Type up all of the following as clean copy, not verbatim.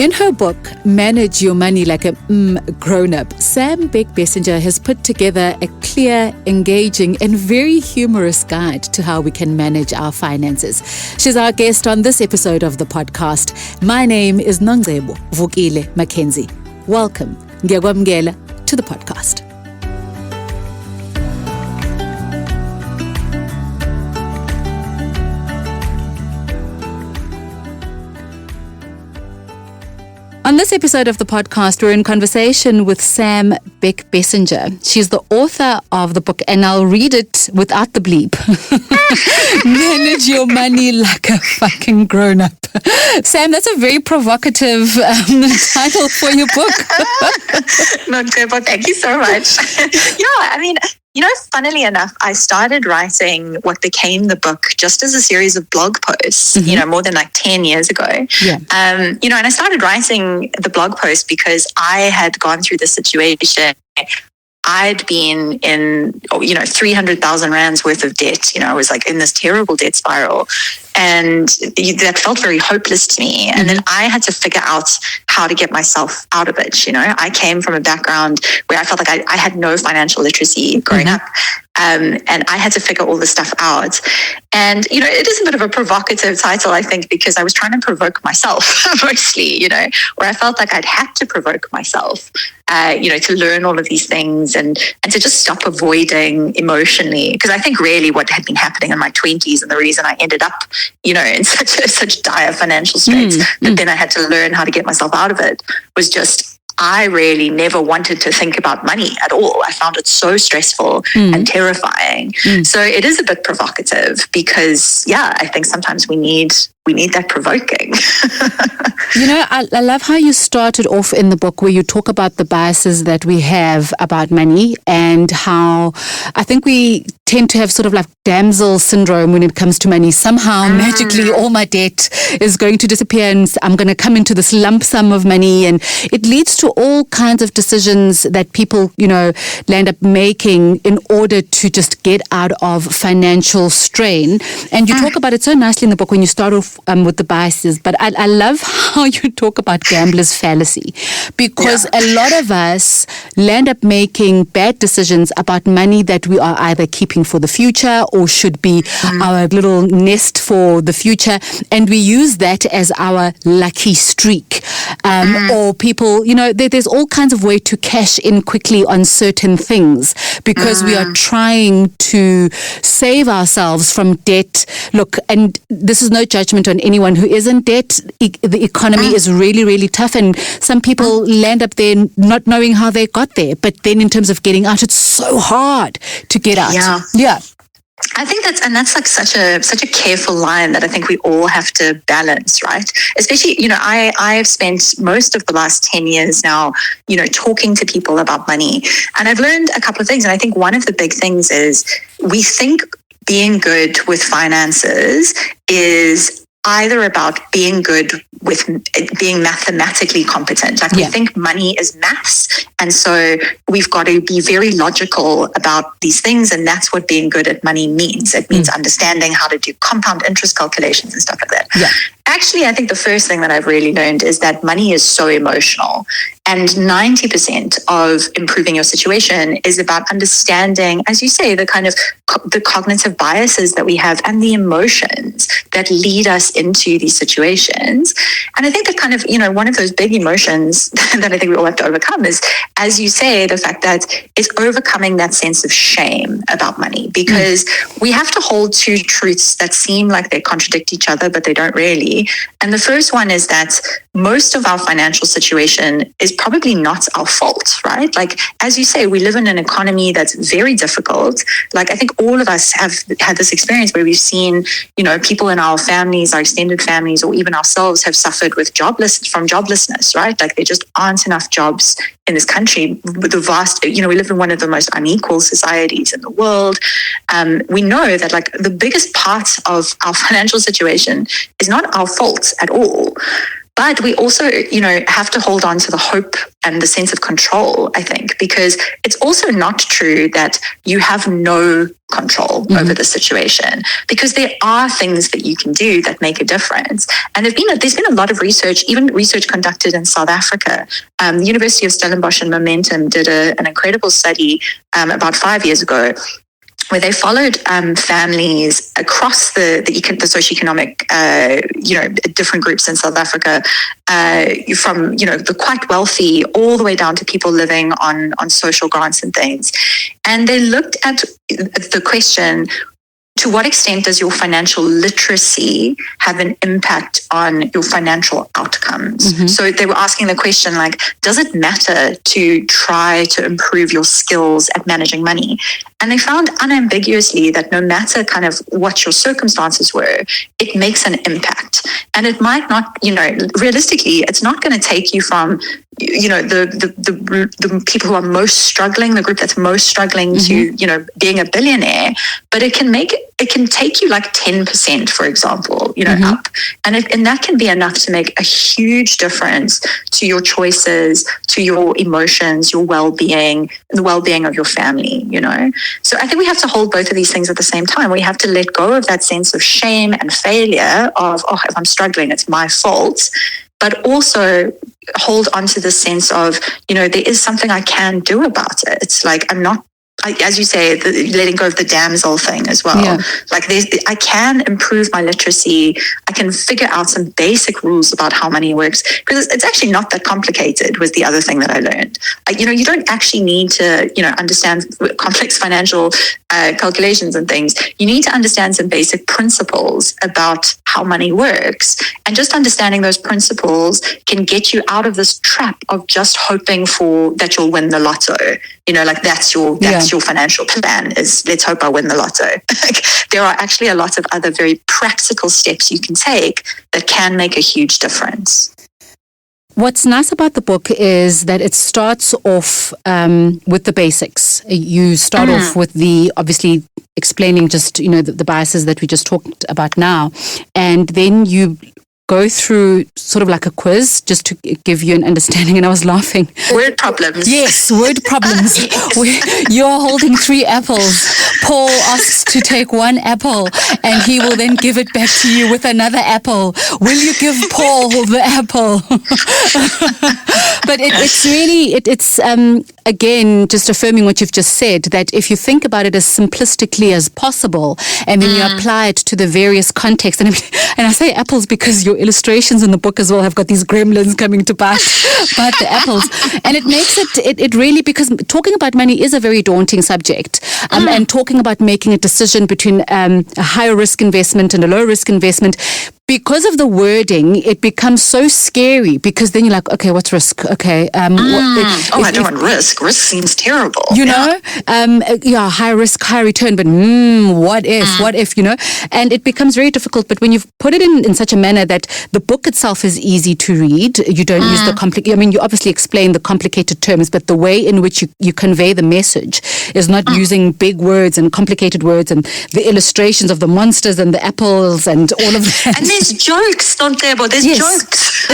In her book, Manage Your Money Like a Grown-Up, Sam Beckbessinger has put together a clear, engaging, and very humorous guide to how we can manage our finances. She's our guest on this episode of the podcast. My name is Nongcebo Vukile McKenzie. Welcome, Ngiyakwamukela, to the podcast. On this episode of the podcast, we're in conversation with Sam Beckbessinger. She's the author of the book, and I'll read it without the bleep. Manage Your Money Like a Fucking Grown-Up. Sam, that's a very provocative title for your book. Nongcebo, thank you so much. Funnily enough, I started writing what became the book just as a series of blog posts, more than 10 years ago. Yeah. And I started writing the blog post because I had gone through the situation. I'd been in, 300,000 rands worth of debt. I was in this terrible debt spiral, and that felt very hopeless to me. And then I had to figure out how to get myself out of it. I came from a background where I felt like I had no financial literacy growing up. And I had to figure all this stuff out. And, it is a bit of a provocative title, I think, because I was trying to provoke myself mostly, where I felt like I'd had to provoke myself, to learn all of these things and to just stop avoiding emotionally. Because I think really what had been happening in my 20s and the reason I ended up, in such dire financial straits, that then I had to learn how to get myself out of it, was just I really never wanted to think about money at all. I found it so stressful and terrifying. So it is a bit provocative because, I think sometimes we need that provoking. I love how you started off in the book where you talk about the biases that we have about money and how I think we tend to have sort of like damsel syndrome when it comes to money. Somehow, magically, all my debt is going to disappear and I'm going to come into this lump sum of money. And it leads to all kinds of decisions that people, land up making in order to just get out of financial strain. And you talk about it so nicely in the book when you start off with the biases. But I love how you talk about gambler's fallacy, because a lot of us land up making bad decisions about money that we are either keeping for the future or should be our little nest for the future, and we use that as our lucky streak. Or people, there's all kinds of way to cash in quickly on certain things because we are trying to save ourselves from debt. Look, and this is no judgment on anyone who is in debt. The economy is really, really tough, and some people land up there not knowing how they got there. But then in terms of getting out, it's so hard to get out. Yeah. I think that's such a careful line that I think we all have to balance, right? Especially, I've spent most of the last 10 years now, talking to people about money. And I've learned a couple of things. And I think one of the big things is we think being good with finances is either about being good with being mathematically competent. We think money is maths. And so we've got to be very logical about these things. And that's what being good at money means. It means understanding how to do compound interest calculations and stuff like that. Yeah. Actually, I think the first thing that I've really learned is that money is so emotional. And 90% of improving your situation is about understanding, as you say, the kind of the cognitive biases that we have and the emotions that lead us into these situations. And I think that kind of, one of those big emotions that I think we all have to overcome is, as you say, the fact that it's overcoming that sense of shame about money, because we have to hold two truths that seem like they contradict each other, but they don't really. And the first one is that most of our financial situation is probably not our fault, right? As you say, we live in an economy that's very difficult. I think all of us have had this experience where we've seen, people in our families, our extended families, or even ourselves have suffered with joblessness, right? There just aren't enough jobs in this country with the vast, we live in one of the most unequal societies in the world. We know that the biggest part of our financial situation is not our fault at all. But we also, have to hold on to the hope and the sense of control, I think, because it's also not true that you have no control over the situation, because there are things that you can do that make a difference. And there's been a lot of research, even research conducted in South Africa. The University of Stellenbosch and Momentum did an incredible study about 5 years ago, where they followed families across the socioeconomic, different groups in South Africa, from, the quite wealthy all the way down to people living on social grants and things. And they looked at the question, to what extent does your financial literacy have an impact on your financial outcomes? So they were asking the question, like, does it matter to try to improve your skills at managing money? And they found unambiguously that no matter kind of what your circumstances were, it makes an impact. And it might not, realistically, it's not going to take you from, the people who are most struggling, the group that's most struggling to, being a billionaire, but it can take you like 10%, for example, up. And that can be enough to make a huge difference to your choices, to your emotions, your well-being, the well-being of your family, So I think we have to hold both of these things at the same time. We have to let go of that sense of shame and failure of, if I'm struggling, it's my fault. But also hold on to the sense of, there is something I can do about it. It's like, as you say, letting go of the damsel thing as well. Yeah. Like I can improve my literacy. I can figure out some basic rules about how money works, because it's actually not that complicated, was the other thing that I learned. You don't actually need to, understand complex financial calculations and things. You need to understand some basic principles about how money works. And just understanding those principles can get you out of this trap of just hoping that you'll win the lotto. That's your financial plan, is let's hope I win the lotto. There are actually a lot of other very practical steps you can take that can make a huge difference. What's nice about the book is that it starts off with the basics. You start off with obviously explaining just, the biases that we just talked about now. And then you go through sort of like a quiz just to give you an understanding. And I was laughing. Word problems. Yes, word problems. You're holding 3 apples. Paul asks to take 1 apple and he will then give it back to you with another apple. Will you give Paul the apple? But it's really, again, just affirming what you've just said, that if you think about it as simplistically as possible and then you apply it to the various contexts, and I say apples because your illustrations in the book as well have got these gremlins coming to bite the apples, and it makes it really, because talking about money is a very daunting subject, and talking about making a decision between a higher risk investment and a low risk investment, because of the wording, it becomes so scary, because then you're like, okay, what's risk? Okay. I don't want risk. Risk seems terrible. High risk, high return, but what if, and it becomes very difficult. But when you've put it in such a manner that the book itself is easy to read, you don't use the you obviously explain the complicated terms, but the way in which you convey the message is not using big words and complicated words and the illustrations of the monsters and the apples and all of that. And there's jokes, Nongcebo. There's jokes.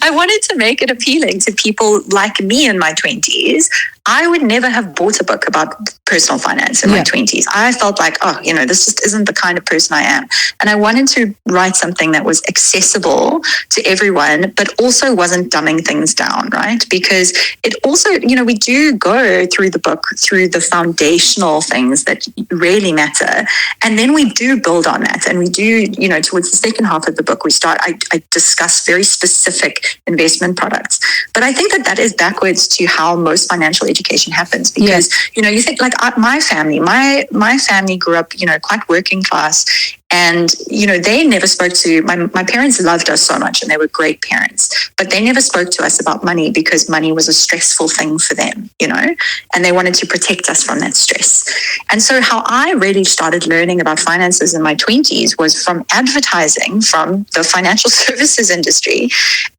I wanted to make it appealing to people like me in my 20s. I would never have bought a book about personal finance in my 20s. I felt like, this just isn't the kind of person I am. And I wanted to write something that was accessible to everyone, but also wasn't dumbing things down, right? Because it also, we do go through the book, through the foundational things that really matter. And then we do build on that. And we do, towards the second half of the book, I discuss very specific investment products. But I think that is backwards to how most financial education happens, because you think like my family grew up quite working class, and they never spoke to my parents. Loved us so much and they were great parents, but they never spoke to us about money because money was a stressful thing for them, and they wanted to protect us from that stress. And so how I really started learning about finances in my 20s was from advertising, from the financial services industry.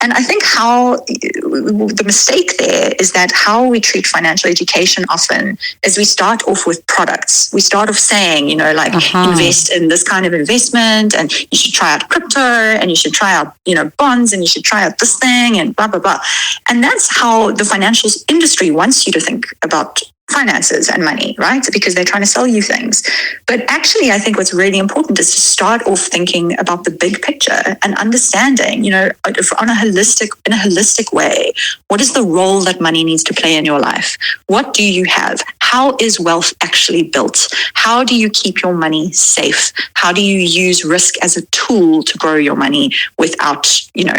And I think how the mistake there is that how we treat financial education often is we start off with products. We start off saying, invest in this kind of investment, and you should try out crypto, and you should try out, bonds, and you should try out this thing, and blah, blah, blah. And that's how the financial industry wants you to think about finances and money, right? Because they're trying to sell you things. But actually, I think what's really important is to start off thinking about the big picture and understanding, in a holistic way, what is the role that money needs to play in your life? What do you have? How is wealth actually built? How do you keep your money safe? How do you use risk as a tool to grow your money without,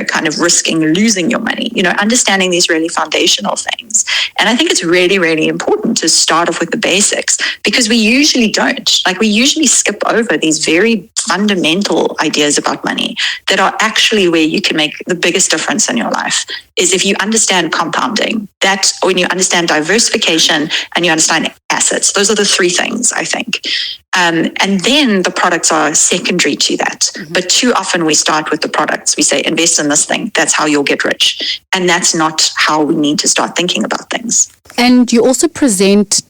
kind of risking losing your money? Understanding these really foundational things. And I think it's really, really important to start off with the basics, because we usually don't. We usually skip over these very fundamental ideas about money that are actually where you can make the biggest difference in your life. Is if you understand compounding, that when you understand diversification and you understand assets. Those are the three things, I think. And then the products are secondary to that. Mm-hmm. But too often we start with the products. We say, invest in this thing. That's how you'll get rich. And that's not how we need to start thinking about things. And you also present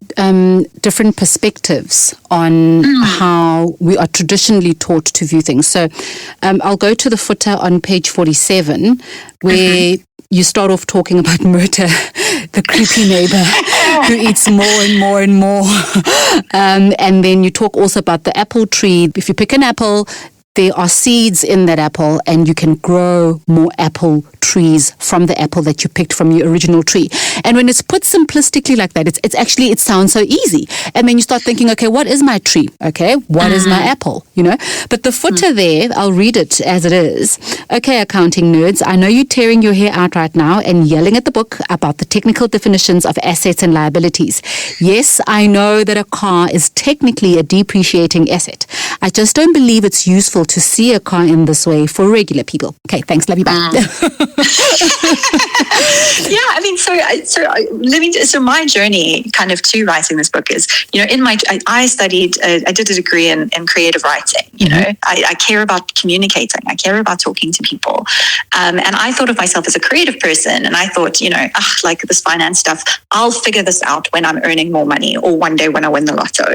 different perspectives on how we are traditionally taught to view things. So I'll go to the footer on page 47, where you start off talking about Murta, the creepy neighbor who eats more and more and more. And then you talk also about the apple tree. If you pick an apple, there are seeds in that apple, and you can grow more apple trees from the apple that you picked from your original tree. And when it's put simplistically like that, it's actually, it sounds so easy. And then you start thinking, okay, what is my tree? Okay, what is my apple? But the footer there, I'll read it as it is. Okay, accounting nerds, I know you're tearing your hair out right now and yelling at the book about the technical definitions of assets and liabilities. Yes, I know that a car is technically a depreciating asset. I just don't believe it's useful to see a car in this way for regular people. Okay, thanks, love you, bye. Yeah, I mean, so my journey kind of to writing this book is, I studied, I did a degree in creative writing. I care about communicating. I care about talking to people. And I thought of myself as a creative person, and I thought, like this finance stuff, I'll figure this out when I'm earning more money, or one day when I win the lotto.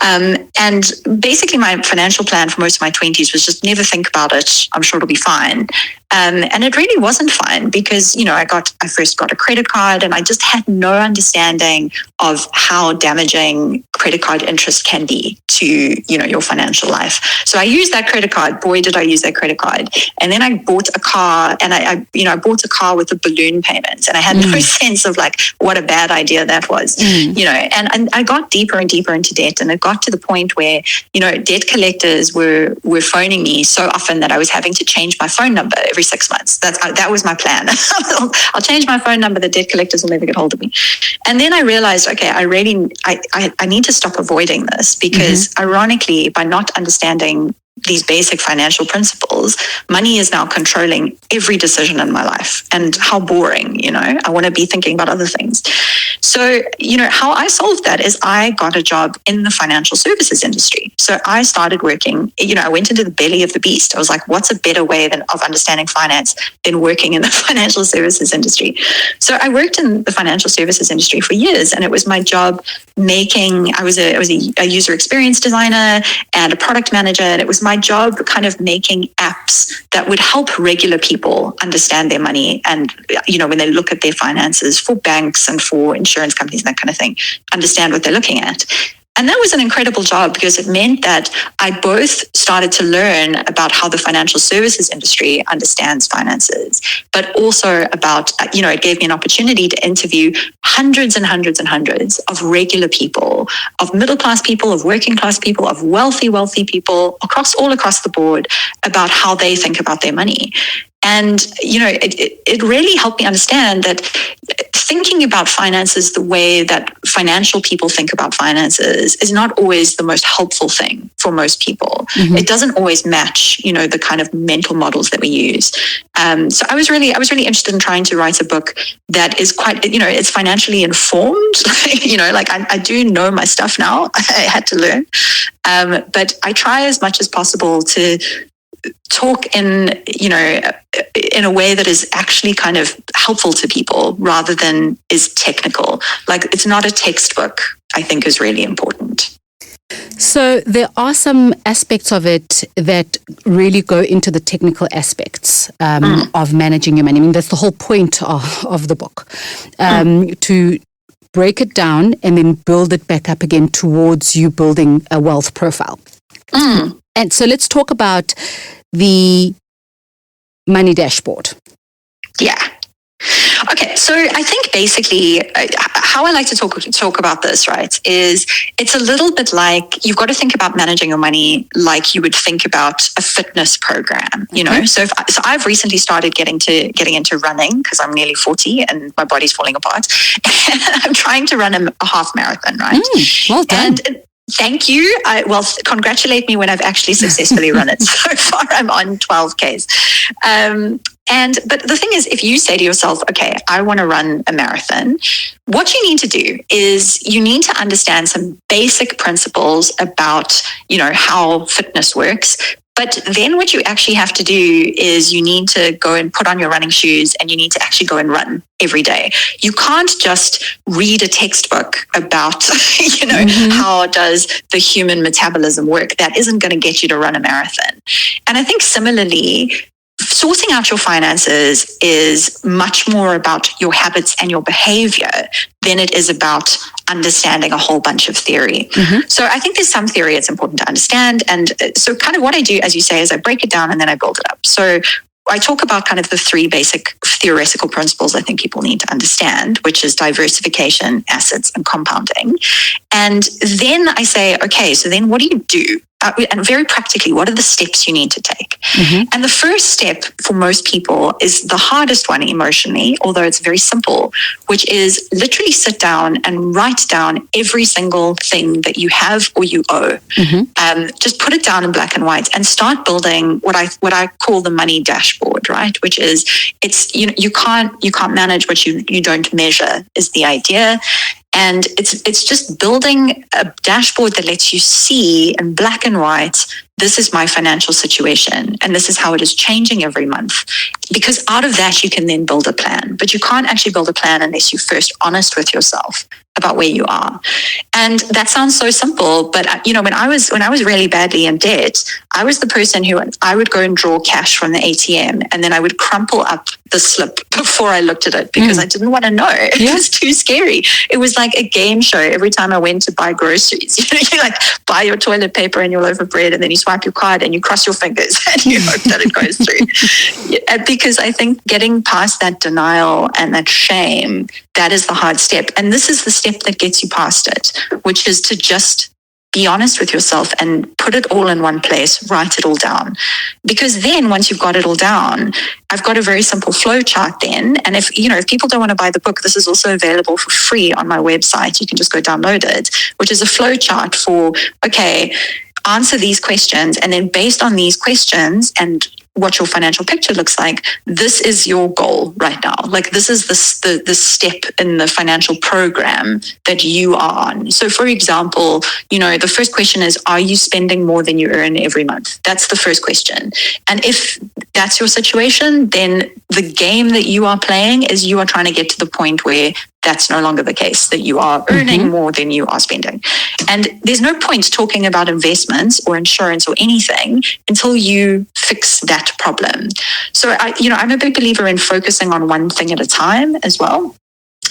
And basically my financial plan for most of my 20s was just never think about it. I'm sure it'll be fine. And it really wasn't fine, because, I first got a credit card, and I just had no understanding of how damaging credit card interest can be to, your financial life. So I used that credit card. Boy, did I use that credit card. And then I bought a car, and I bought a car with a balloon payment, and I had no sense of what a bad idea that was, and I got deeper and deeper into debt. And it got to the point where, debt collectors were phoning me so often that I was having to change my phone number every 6 months. That was my plan. I'll change my phone number. The debt collectors will never get hold of me. And then I realized, okay, I need to stop avoiding this, because ironically, by not understanding these basic financial principles, money is now controlling every decision in my life. And how boring, I want to be thinking about other things. So, how I solved that is I got a job in the financial services industry. So I started working, I went into the belly of the beast. I was like, what's a better way of understanding finance than working in the financial services industry? So I worked in the financial services industry for years, and it was my job I was a user experience designer and a product manager, and it was my job kind of making apps that would help regular people understand their money, and when they look at their finances for banks and for insurance companies and that kind of thing, understand what they're looking at. And that was an incredible job, because it meant that I both started to learn about how the financial services industry understands finances, but also about, it gave me an opportunity to interview hundreds and hundreds and hundreds of regular people, of middle-class people, of working-class people, of wealthy people, all across the board, about how they think about their money. And, it really helped me understand that thinking about finances the way that financial people think about finances is not always the most helpful thing for most people. It doesn't always match, the kind of mental models that we use. So I was really interested in trying to write a book that is quite, it's financially informed. I do know my stuff now. I had to learn. But I try as much as possible to talk in a way that is actually kind of helpful to people rather than is technical. It's not a textbook, I think, is really important. So there are some aspects of it that really go into the technical aspects of managing your money. I mean, that's the whole point of the book, to break it down and then build it back up again towards you building a wealth profile. And so let's talk about the money dashboard. Yeah. Okay, so I think basically how I like to talk about this, right, is it's a little bit like you've got to think about managing your money like you would think about a fitness program, you know. So I've recently started getting into running because I'm nearly 40 and my body's falling apart. And I'm trying to run a half marathon, right? Well done. And thank you. Congratulate me when I've actually successfully run it. So far, I'm on 12Ks. But the thing is, if you say to yourself, okay, I want to run a marathon, what you need to do is you need to understand some basic principles about, you know, how fitness works. But then what you actually have to do is you need to go and put on your running shoes and you need to actually go and run every day. You can't just read a textbook about, you know, how does the human metabolism work. That isn't going to get you to run a marathon. And I think similarly, sorting out your finances is much more about your habits and your behavior than it is about understanding a whole bunch of theory. So I think there's some theory it's important to understand. And so kind of what I do, as you say, is I break it down and then I build it up. So I talk about kind of the three basic theoretical principles I think people need to understand, which is diversification, assets, and compounding. And then I say, okay, so then what do you do? And very practically, what are the steps you need to take? And the first step for most people is the hardest one emotionally, although it's very simple, which is literally sit down and write down every single thing that you have or you owe. Just put it down in black and white and start building what I call the money dashboard, right? Which is you can't manage what you don't measure is the idea. And it's just building a dashboard that lets you see in black and white, this is my financial situation and this is how it is changing every month. Because out of that, you can then build a plan. But you can't actually build a plan unless you're first honest with yourself about where you are. And that sounds so simple, but you know, when I was really badly in debt, I was the person who I would go and draw cash from the ATM and then I would crumple up the slip before I looked at it because I didn't want to know. It was too scary. It was like a game show every time I went to buy groceries. You know, you like buy your toilet paper and your loaf of bread and then you swipe your card and you cross your fingers and you hope that it goes through. Because I think getting past that denial and that shame, that is the hard step. And this is the step that gets you past it, which is to just be honest with yourself and put it all in one place, write it all down. Because then once you've got it all down, I've got a very simple flow chart then. And if people don't want to buy the book, this is also available for free on my website. You can just go download it, which is a flow chart for, okay, answer these questions. And then based on these questions and what your financial picture looks like, this is your goal right now. Like this is the step in the financial program that you are on. So for example, the first question is, are you spending more than you earn every month? That's the first question. And if that's your situation, then the game that you are playing is you are trying to get to the point where that's no longer the case, that you are earning more than you are spending. And there's no point talking about investments or insurance or anything until you fix that problem. So I'm a big believer in focusing on one thing at a time as well,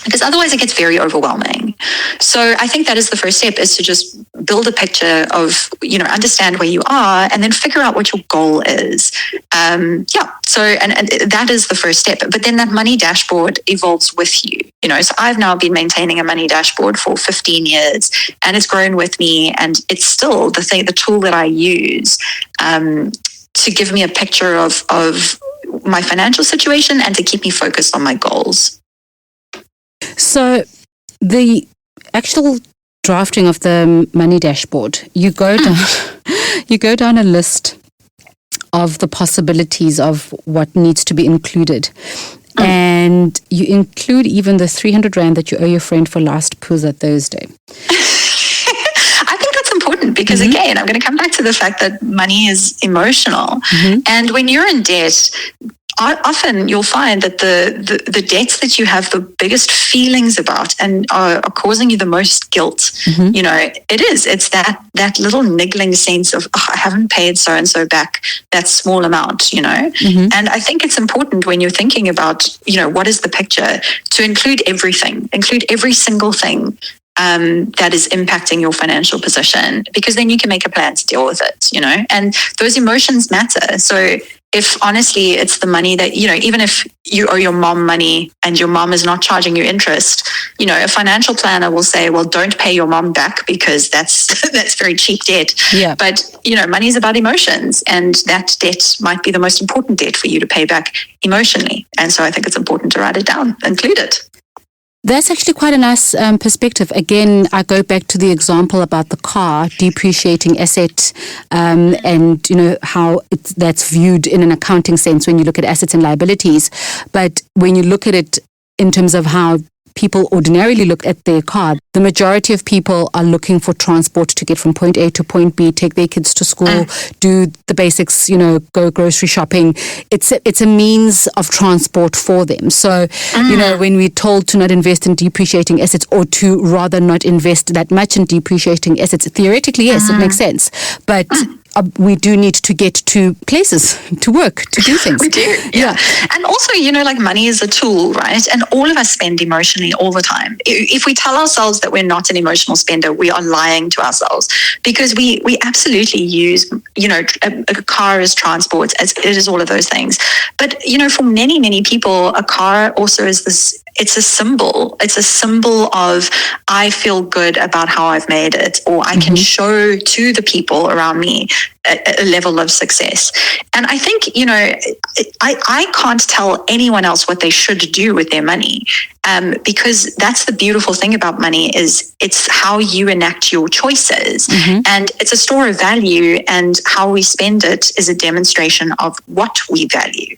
because otherwise it gets very overwhelming. So I think that is the first step, is to just build a picture of, understand where you are and then figure out what your goal is. So and that is the first step. But then that money dashboard evolves with you. So I've now been maintaining a money dashboard for 15 years and it's grown with me, and it's still the tool that I use to give me a picture of my financial situation and to keep me focused on my goals. So the actual drafting of the money dashboard, you go down a list of the possibilities of what needs to be included. And you include even the 300 Rand that you owe your friend for last Puza Thursday. I think that's important because, again, I'm going to come back to the fact that money is emotional. And when you're in debt, often you'll find that the debts that you have the biggest feelings about and are causing you the most guilt, it's that little niggling sense of, I haven't paid so-and-so back that small amount, And I think it's important when you're thinking about, what is the picture, to include everything, include every single thing that is impacting your financial position, because then you can make a plan to deal with it, and those emotions matter. So if honestly it's the money that, even if you owe your mom money and your mom is not charging you interest, a financial planner will say, well, don't pay your mom back because that's very cheap debt. Yeah. But, money is about emotions, and that debt might be the most important debt for you to pay back emotionally. And so I think it's important to write it down, include it. That's actually quite a nice perspective. Again, I go back to the example about the car, depreciating asset, and how that's viewed in an accounting sense when you look at assets and liabilities. But when you look at it in terms of how people ordinarily look at their car, the majority of people are looking for transport to get from point A to point B, take their kids to school, do the basics, go grocery shopping. It's a means of transport for them. So, when we're told to not invest in depreciating assets, or to rather not invest that much in depreciating assets, theoretically, yes, it makes sense. But we do need to get to places, to work, to do things. We do, yeah. And also, money is a tool, right? And all of us spend emotionally all the time. If we tell ourselves that we're not an emotional spender, we are lying to ourselves, because we absolutely use, a car as transport, as it is all of those things. But, for many, many people, a car also is this, it's a symbol. It's a symbol of, I feel good about how I've made it, or I can show to the people around me a level of success. And I think, I can't tell anyone else what they should do with their money, because that's the beautiful thing about money, is it's how you enact your choices, and it's a store of value, and how we spend it is a demonstration of what we value,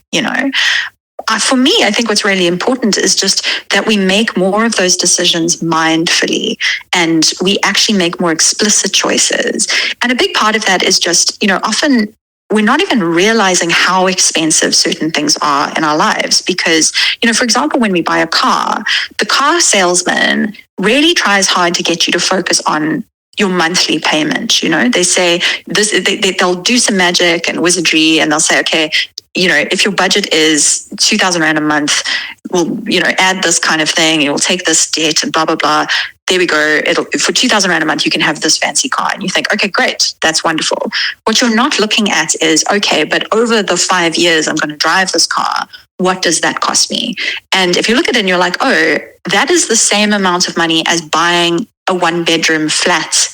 For me, I think what's really important is just that we make more of those decisions mindfully, and we actually make more explicit choices. And a big part of that is just, often we're not even realizing how expensive certain things are in our lives. Because, for example, when we buy a car, the car salesman really tries hard to get you to focus on your monthly payment. They say this, they'll do some magic and wizardry, and they'll say, okay, if your budget is 2,000 Rand a month, we'll, add this kind of thing, you'll take this debt and blah, blah, blah. There we go. For 2,000 Rand a month, you can have this fancy car. And you think, okay, great. That's wonderful. What you're not looking at is, okay, but over the 5 years, I'm going to drive this car. What does that cost me? And if you look at it and you're like, oh, that is the same amount of money as buying a 1-bedroom flat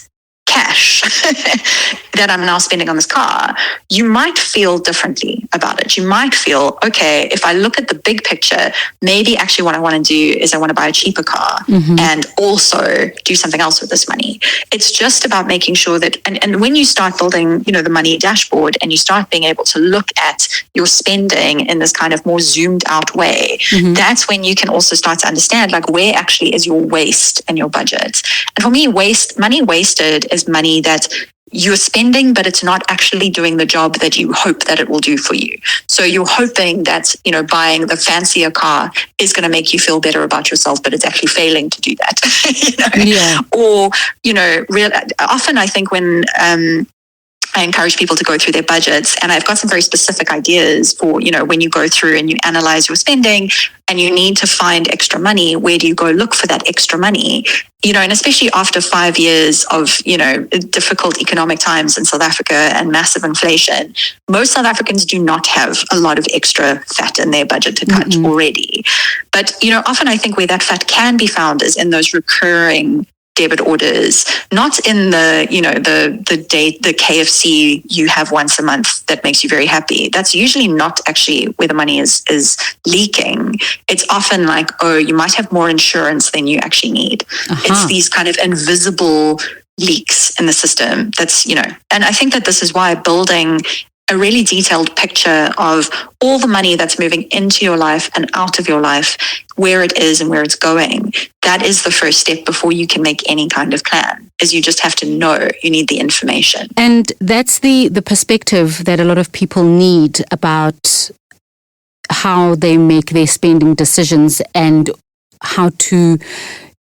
cash that I'm now spending on this car, you might feel differently about it. You might feel, okay, if I look at the big picture, maybe actually what I want to do is I want to buy a cheaper car and also do something else with this money. It's just about making sure that, and when you start building, the money dashboard, and you start being able to look at your spending in this kind of more zoomed out way, that's when you can also start to understand, like, where actually is your waste and your budget. And for me, money wasted is money that you're spending, but it's not actually doing the job that you hope that it will do for you. So you're hoping that, buying the fancier car is going to make you feel better about yourself, but it's actually failing to do that. Yeah. Or, often I think when I encourage people to go through their budgets, and I've got some very specific ideas for, when you go through and you analyze your spending and you need to find extra money, where do you go look for that extra money? And especially after 5 years of, difficult economic times in South Africa and massive inflation, most South Africans do not have a lot of extra fat in their budget to cut already. But, often I think where that fat can be found is in those recurring debit orders, not in the KFC you have once a month that makes you very happy. That's usually not actually where the money is leaking. It's often like, oh, you might have more insurance than you actually need. It's these kind of invisible leaks in the system. That's, and I think that this is why building a really detailed picture of all the money that's moving into your life and out of your life, where it is and where it's going, that is the first step before you can make any kind of plan, is you just have to know, you need the information. And that's the perspective that a lot of people need about how they make their spending decisions and how to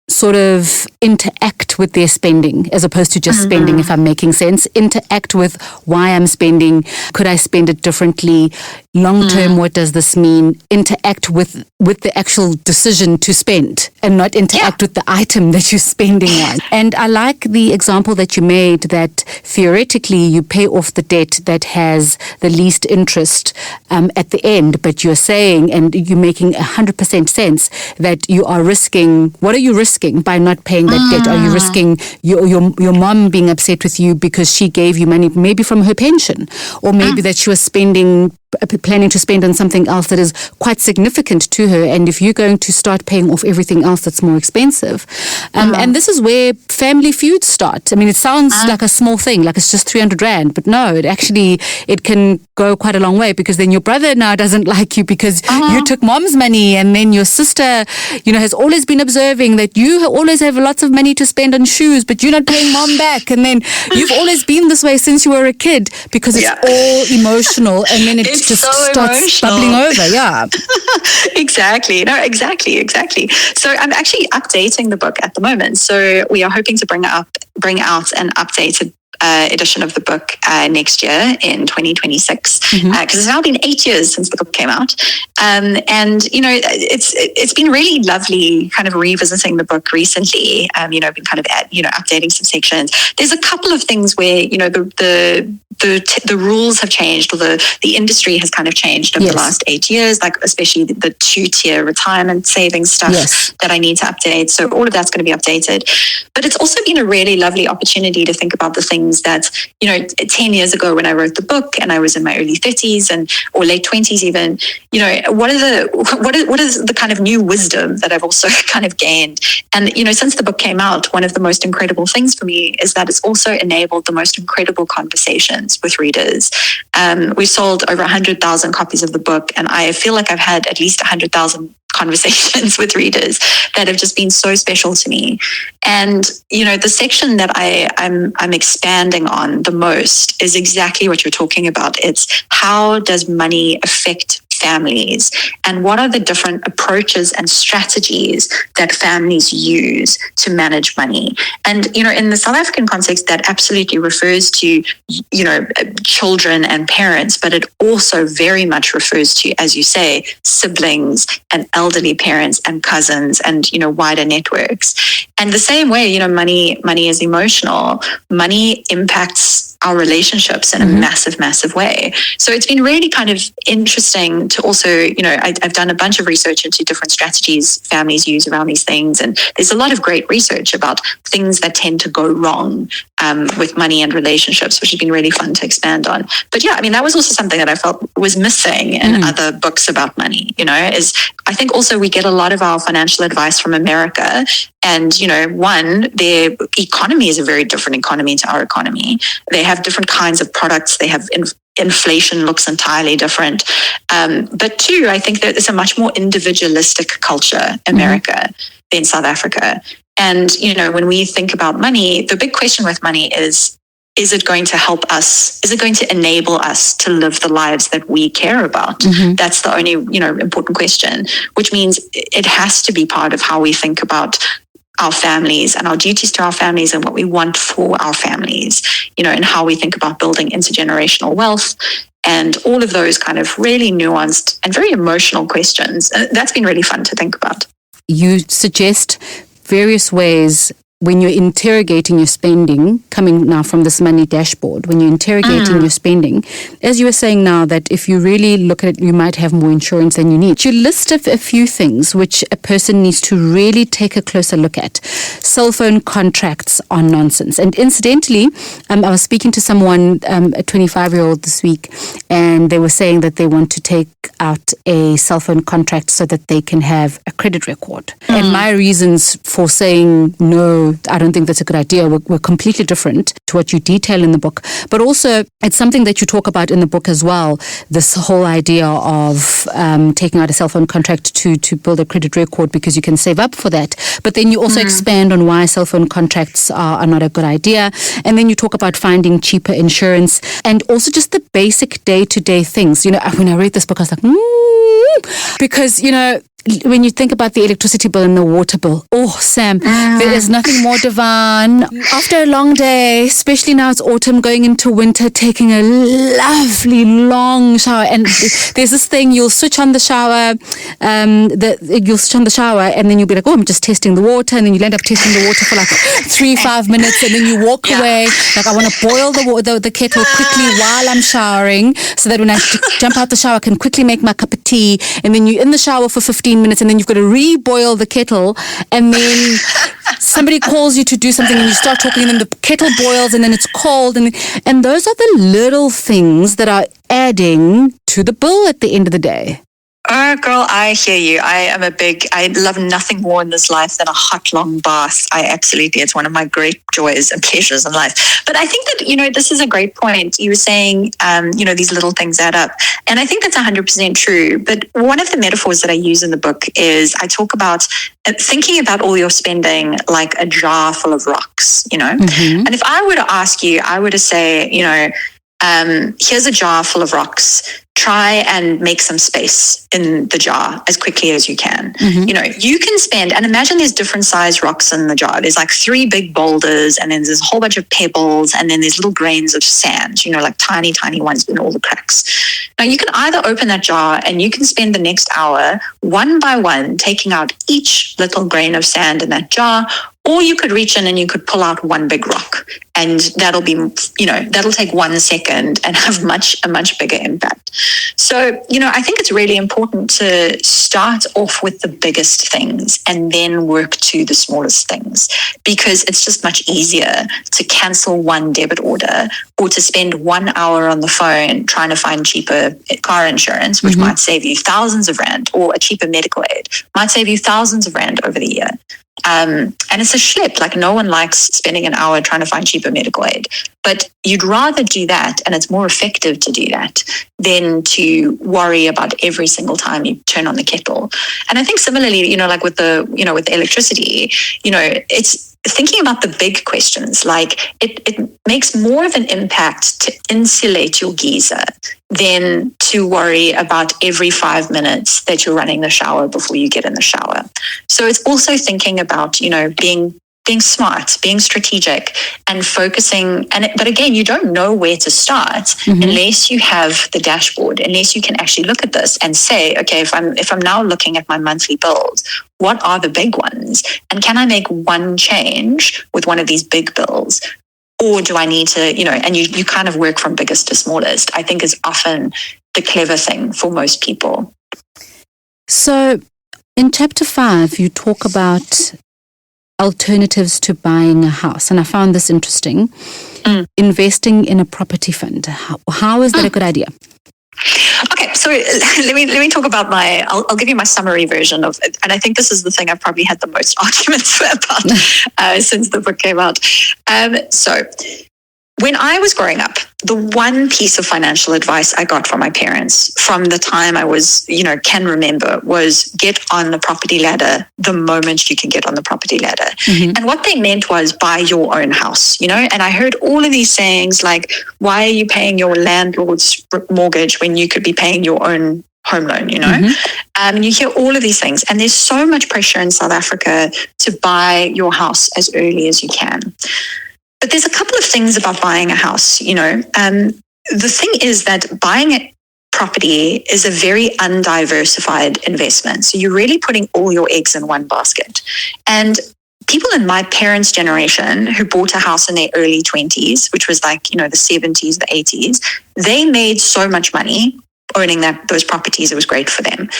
sort of interact with their spending as opposed to just spending, if I'm making sense. Interact with why I'm spending. Could I spend it differently? Long term, what does this mean? Interact with the actual decision to spend and not interact with the item that you're spending on. And I like the example that you made that theoretically you pay off the debt that has the least interest at the end, but you're saying, and you're making 100% sense, that you are risking, what are you risking by not paying that debt? Are you risking your mom being upset with you because she gave you money maybe from her pension, or maybe that she was planning to spend on something else that is quite significant to her, and if you're going to start paying off everything else that's more expensive, and this is where family feuds start. I mean, it sounds like a small thing, like it's just 300 rand, but no, it can go quite a long way, because then your brother now doesn't like you because you took mom's money, and then your sister, has always been observing that you always have lots of money to spend on shoes, but you're not paying mom back, and then you've always been this way since you were a kid, because it's all emotional, and then it just so starts bubbling over. Yeah. Exactly. No, exactly. So I'm actually updating the book at the moment. So we are hoping to bring out an updated edition of the book next year in 2026, because it's now been 8 years since the book came out, and it's been really lovely kind of revisiting the book recently. Been kind of updating some sections. There's a couple of things where the rules have changed, or the industry has kind of changed over the last 8 years, like especially the 2-tier retirement savings stuff that I need to update. So all of that's going to be updated. But it's also been a really lovely opportunity to think about the things that, 10 years ago when I wrote the book and I was in my early 30s or late 20s even, what is the kind of new wisdom that I've also kind of gained? And, since the book came out, one of the most incredible things for me is that it's also enabled the most incredible conversations with readers. We've sold over 100,000 copies of the book, and I feel like I've had at least 100,000 conversations with readers that have just been so special to me. And the section that I'm expanding on the most is exactly what you're talking about. It's how does money affect families, and what are the different approaches and strategies that families use to manage money. And in the South African context, that absolutely refers to children and parents, but it also very much refers to, as you say, siblings and elderly parents and cousins and wider networks. And the same way, money is emotional. Money impacts our relationships in a massive, massive way. So it's been really kind of interesting to also, I've done a bunch of research into different strategies families use around these things. And there's a lot of great research about things that tend to go wrong with money and relationships, which has been really fun to expand on. But yeah, that was also something that I felt was missing in other books about money, is I think also we get a lot of our financial advice from America. And, their economy is a very different economy to our economy. They have different kinds of products. They have inflation looks entirely different. But two, I think that it's a much more individualistic culture, America, than South Africa. And, when we think about money, the big question with money is it going to help us? Is it going to enable us to live the lives that we care about? That's the only, important question, which means it has to be part of how we think about our families and our duties to our families and what we want for our families, and how we think about building intergenerational wealth and all of those kind of really nuanced and very emotional questions. That's been really fun to think about. You suggest various ways when you're interrogating your spending, coming now from this money dashboard, when you're interrogating your spending, as you were saying now, that if you really look at it, you might have more insurance than you need. You list a few things which a person needs to really take a closer look at. Cell phone contracts are nonsense. And incidentally, I was speaking to someone, a 25-year-old this week, and they were saying that they want to take out a cell phone contract so that they can have a credit record. And my reasons for saying no no, I don't think that's a good idea. We're completely different to what you detail in the book. But also, it's something that you talk about in the book as well, this whole idea of taking out a cell phone contract to build a credit record because you can save up for that. But then you also expand on why cell phone contracts are not a good idea. And then you talk about finding cheaper insurance and also just the basic day-to-day things. You know, when I read this book, I was like, because, you know, when you think about the electricity bill and the water bill, oh, Sam, there is nothing more divine. After a long day, especially now it's autumn, going into winter, taking a lovely long shower. And there's this thing, you'll switch on the shower, and then you'll be like, oh, I'm just testing the water. And then you'll end up testing the water for like 3-5 minutes. And then you walk away, like, I want to boil the kettle quickly while I'm showering so that when I jump out the shower, I can quickly make my cup of tea. And then you're in the shower for 15 minutes and then you've got to reboil the kettle, and then somebody calls you to do something and you start talking and then the kettle boils and then it's cold, and those are the little things that are adding to the bill at the end of the day. Oh, girl, I hear you. I love nothing more in this life than a hot, long bath. It's one of my great joys and pleasures in life. But I think that, you know, this is a great point. You were saying, you know, these little things add up. And I think that's 100% true. But one of the metaphors that I use in the book is I talk about thinking about all your spending like a jar full of rocks, you know. And if I were to ask you, I were to say, you know, here's a jar full of rocks. Try and make some space in the jar as quickly as you can. You know, you can spend, and imagine there's different size rocks in the jar. There's like 3 big boulders, and then there's a whole bunch of pebbles, and then there's little grains of sand, you know, like tiny, tiny ones in all the cracks. Now, you can either open that jar and you can spend the next hour one by one taking out each little grain of sand in that jar, or you could reach in and you could pull out one big rock, and that'll be, you know, that'll take 1 second and have a much bigger impact. So, you know, I think it's really important to start off with the biggest things and then work to the smallest things, because it's just much easier to cancel one debit order or to spend 1 hour on the phone trying to find cheaper car insurance, which might save you thousands of rand, or a cheaper medical aid might save you thousands of rand over the year. And it's a schlep. Like, no one likes spending an hour trying to find cheaper medical aid, but you'd rather do that, and it's more effective to do that than to worry about every single time you turn on the kettle. And I think similarly, you know, like with the electricity, you know, it's thinking about the big questions. Like, it makes more of an impact to insulate your geyser than to worry about every 5 minutes that you're running the shower before you get in the shower. So it's also thinking about, you know, being smart, being strategic, and focusing. But again, you don't know where to start unless you have the dashboard, unless you can actually look at this and say, okay, if I'm now looking at my monthly bills, what are the big ones? And can I make one change with one of these big bills? Or do I need to, you know, and you kind of work from biggest to smallest, I think is often the clever thing for most people. So in chapter 5, you talk about alternatives to buying a house. And I found this interesting. Investing in a property fund. How is that a good idea? Okay, so let me talk about I'll give you my summary version of it. And I think this is the thing I've probably had the most arguments about since the book came out. So when I was growing up, the one piece of financial advice I got from my parents from the time I was, you know, can remember, was get on the property ladder the moment you can get on the property ladder. And what they meant was buy your own house, you know. And I heard all of these sayings like, why are you paying your landlord's mortgage when you could be paying your own home loan, you know? And you hear all of these things. And there's so much pressure in South Africa to buy your house as early as you can. But there's a couple of things about buying a house, you know. The thing is that buying a property is a very undiversified investment. So you're really putting all your eggs in one basket. And people in my parents' generation who bought a house in their early 20s, which was like, you know, the 70s, the 80s, they made so much money owning those properties. It was great for them.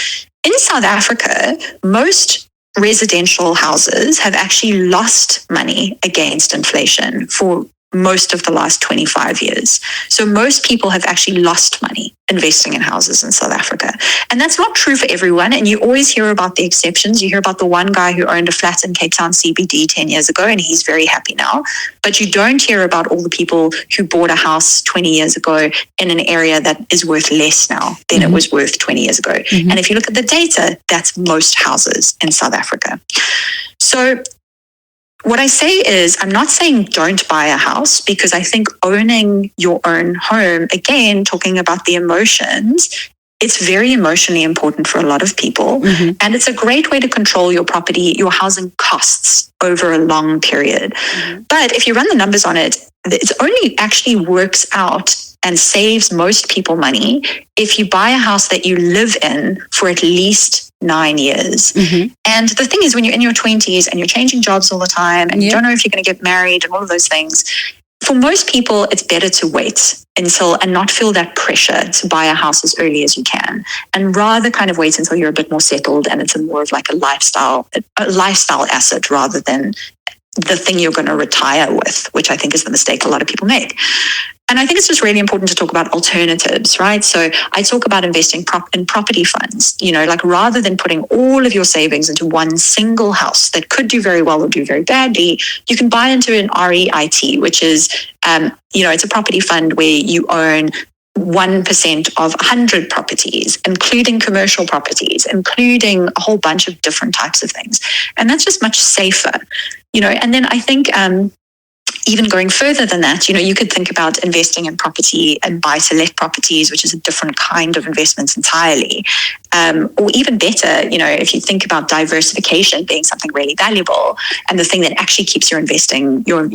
In South Africa, most residential houses have actually lost money against inflation for most of the last 25 years. So most people have actually lost money investing in houses in South Africa. And that's not true for everyone. And you always hear about the exceptions. You hear about the one guy who owned a flat in Cape Town CBD 10 years ago, and he's very happy now. But you don't hear about all the people who bought a house 20 years ago in an area that is worth less now than it was worth 20 years ago. And if you look at the data, that's most houses in South Africa. So what I say is, I'm not saying don't buy a house, because I think owning your own home, again, talking about the emotions, it's very emotionally important for a lot of people. And it's a great way to control your property, your housing costs over a long period. But if you run the numbers on it, it only actually works out and saves most people money if you buy a house that you live in for at least 9 years. And the thing is, when you're in your 20s and you're changing jobs all the time and you don't know if you're going to get married and all of those things, for most people, it's better to wait until and not feel that pressure to buy a house as early as you can, and rather kind of wait until you're a bit more settled and it's more of like a lifestyle asset rather than the thing you're going to retire with, which I think is the mistake a lot of people make. And I think it's just really important to talk about alternatives, right? So I talk about investing in property funds, like rather than putting all of your savings into one single house that could do very well or do very badly, you can buy into an REIT, which is, it's a property fund where you own 1% of 100 properties, including commercial properties, including a whole bunch of different types of things. And that's just much safer, and then I think, even going further than that, you could think about investing in property and buy-to-let properties, which is a different kind of investment entirely. Or even better, if you think about diversification being something really valuable, and the thing that actually keeps your investing, your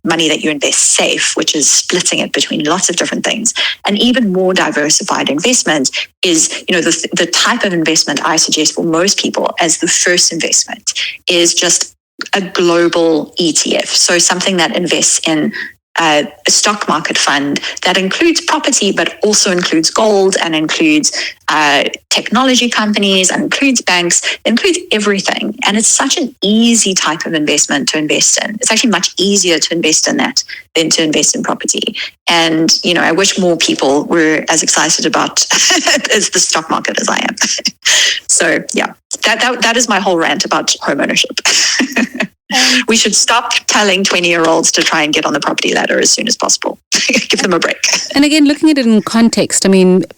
money that you invest safe, which is splitting it between lots of different things. An even more diversified investment is, the type of investment I suggest for most people as the first investment is just a global ETF. So something that invests in a stock market fund that includes property, but also includes gold and includes technology companies and includes banks, includes everything. And it's such an easy type of investment to invest in. It's actually much easier to invest in that than to invest in property. And, I wish more people were as excited about as the stock market as I am. So yeah, that is my whole rant about home ownership. We should stop telling 20-year-olds to try and get on the property ladder as soon as possible. Give them a break. And again, looking at it in context,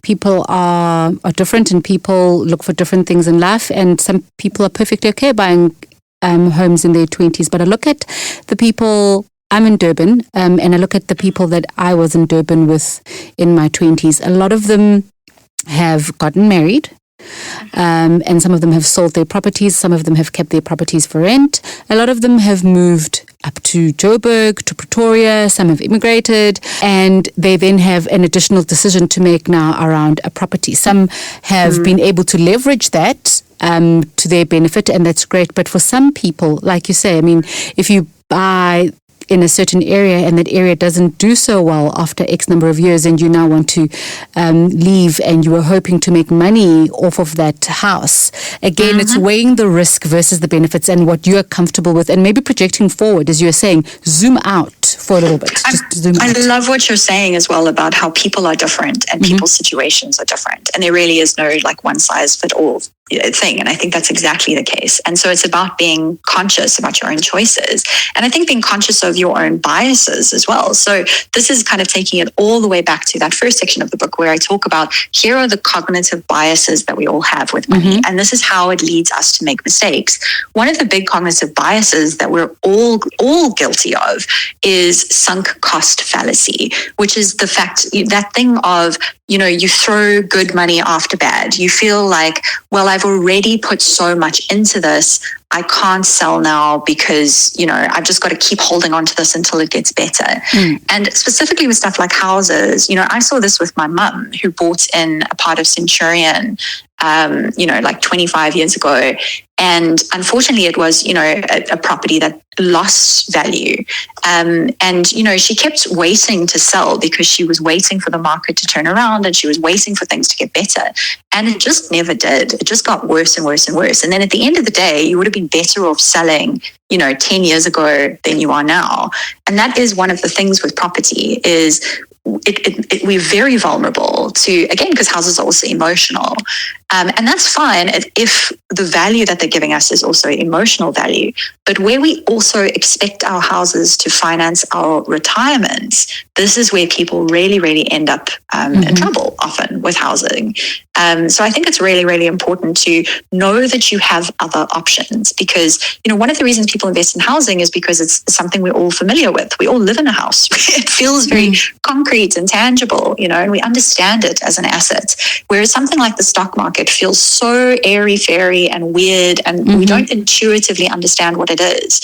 people are different and people look for different things in life, and some people are perfectly okay buying homes in their 20s. But I look at the people, I'm in Durban, and I look at the people that I was in Durban with in my 20s. A lot of them have gotten married. And some of them have sold their properties. Some of them have kept their properties for rent. A lot of them have moved up to Joburg, to Pretoria. Some have immigrated, and they then have an additional decision to make now around a property. Some have been able to leverage that to their benefit, and that's great. But for some people, like you say, if you buy in a certain area and that area doesn't do so well after X number of years, and you now want to leave, and you were hoping to make money off of that house. Again, it's weighing the risk versus the benefits and what you're comfortable with, and maybe projecting forward, as you're saying, zoom out for a little bit. Just zoom out. I love what you're saying as well about how people are different and people's situations are different. And there really is no one size fit all thing. And I think that's exactly the case. And so it's about being conscious about your own choices. And I think being conscious of your own biases as well. So this is kind of taking it all the way back to that first section of the book where I talk about here are the cognitive biases that we all have with money. And this is how it leads us to make mistakes. One of the big cognitive biases that we're all guilty of is sunk cost fallacy, which is the fact, that thing of, you throw good money after bad. You feel like, well, I've already put so much into this. I can't sell now because, I've just got to keep holding on to this until it gets better. And specifically with stuff like houses, I saw this with my mum who bought in a part of Centurion like 25 years ago. And unfortunately, it was, a property that lost value. And, she kept waiting to sell because she was waiting for the market to turn around and she was waiting for things to get better. And it just never did. It just got worse and worse and worse. And then at the end of the day, you would have been better off selling 10 years ago than you are now. And that is one of the things with property is we're very vulnerable to, again, because houses are also emotional. And that's fine if the value that they're giving us is also emotional value. But where we also expect our houses to finance our retirements, this is where people really, really end up in trouble often with housing. So I think it's really, really important to know that you have other options because, one of the reasons people invest in housing is because it's something we're all familiar with. We all live in a house. It feels very concrete and tangible, and we understand it as an asset. Whereas something like the stock market feels so airy-fairy and weird and we don't intuitively understand what it is.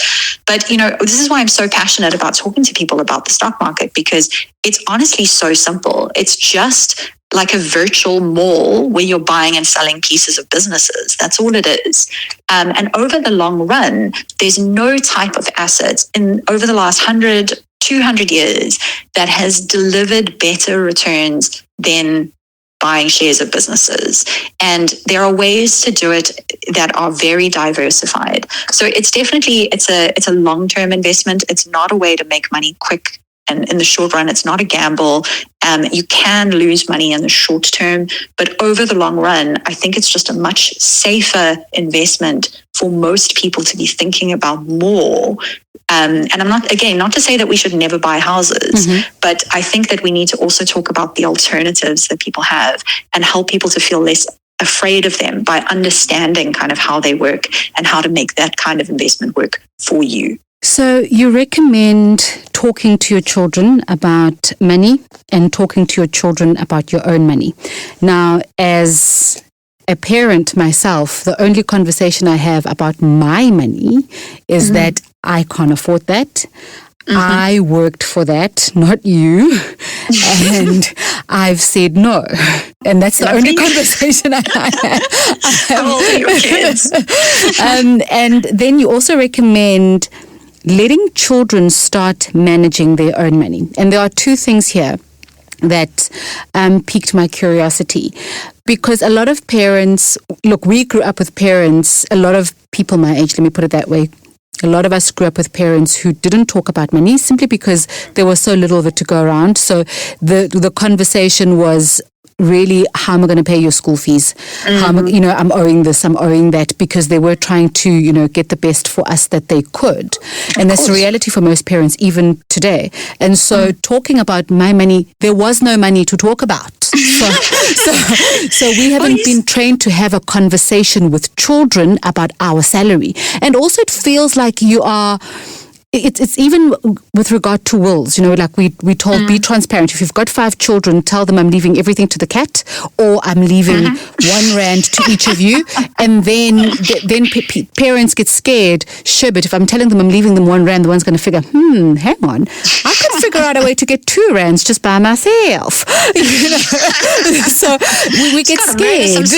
But, this is why I'm so passionate about talking to people about the stock market because it's honestly so simple. It's just like a virtual mall where you're buying and selling pieces of businesses. That's all it is. And over the long run, there's no type of asset over the last 100, 200 years that has delivered better returns than buying shares of businesses. And there are ways to do it that are very diversified. So it's a long-term investment. It's not a way to make money quick. And in the short run, it's not a gamble. You can lose money in the short term, but over the long run, I think it's just a much safer investment for most people to be thinking about more. And I'm not to say that we should never buy houses, but I think that we need to also talk about the alternatives that people have and help people to feel less afraid of them by understanding kind of how they work and how to make that kind of investment work for you. So you recommend talking to your children about money and talking to your children about your own money. Now, as a parent myself, the only conversation I have about my money is that I can't afford that. I worked for that, not you. And I've said no. And that's the only conversation I have. How old are your kids? And then you also recommend letting children start managing their own money. And there are two things here that piqued my curiosity. Because a lot of parents, we grew up with parents, a lot of people my age, let me put it that way, a lot of us grew up with parents who didn't talk about money simply because there was so little of it to go around. So the conversation was really, how am I going to pay your school fees? How am I, I'm owing this, I'm owing that, because they were trying to, get the best for us that they could. And that's the reality for most parents, even today. And so talking about my money, there was no money to talk about. So we haven't been trained to have a conversation with children about our salary. And also it feels like you are... It's even with regard to wills, we told, be transparent. If you've got 5 children, tell them I'm leaving everything to the cat, or I'm leaving 1 rand to each of you. And then parents get scared. Sure, but if I'm telling them I'm leaving them 1 rand, the one's going to figure, hang on, I could figure out a way to get 2 rands just by myself. So we get scared.